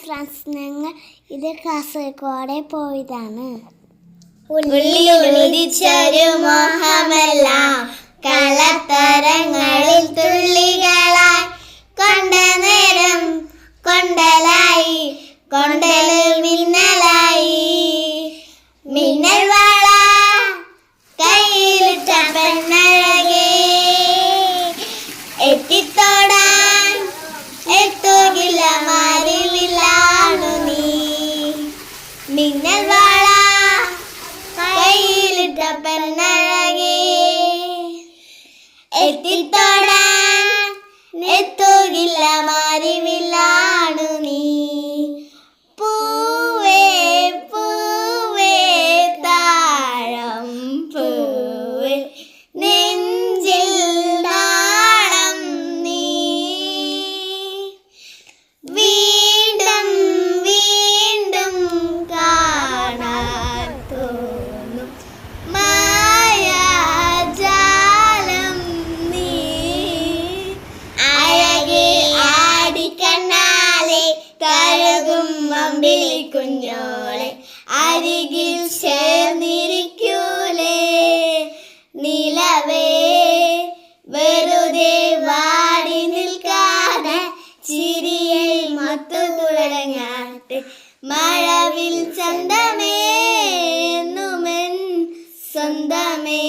Friends, ഞങ്ങൾ ഇത് കാസർഗോഡ് പോയതാണ്. ഉള്ളിലുദിച്ചൊരു മോഹമെല്ലാം കളത്തരങ്ങളിൽ തുള്ളികളായി കൊണ്ട നേരം കൊണ്ടലായി കൊണ്ടലിൽ മിന്നലായി. മിന്നൽ വള കയ്യിലിട്ട പെണ്ണഴകേ, എത്തിത്തോടാൻ എത്തുകില്ല മാറിവില്ലാണു നീ. മിന്നൽ വള കയ്യിലിട്ട പെണ്ണഴകേ, എത്തിത്തോടാൻ എത്തുകില്ല മാറിവില്ലാണു നീ. പൂവേ പൂവേ താഴം പൂവേ നെഞ്ചിൽ നാളം നീ. വീണ്ടും വീണ്ടും കാണാൻ തോന്നും മായാജാലം നീ. അഴകെ ആടിക്കണ്ണാലെ കഴുകും അമ്പിളി കുഞ്ഞോളെ, അരികിൽ ചേർന്നിരിക്കൂലേ നിലവേ. വെറുതെ വാടി നിൽക്കാതെ ചിരിയിൽ മത്തു തുടങ്ങാട്ട് മഴവിൽ ചന്തമേ എന്നുമെൻ സ്വന്തമേ.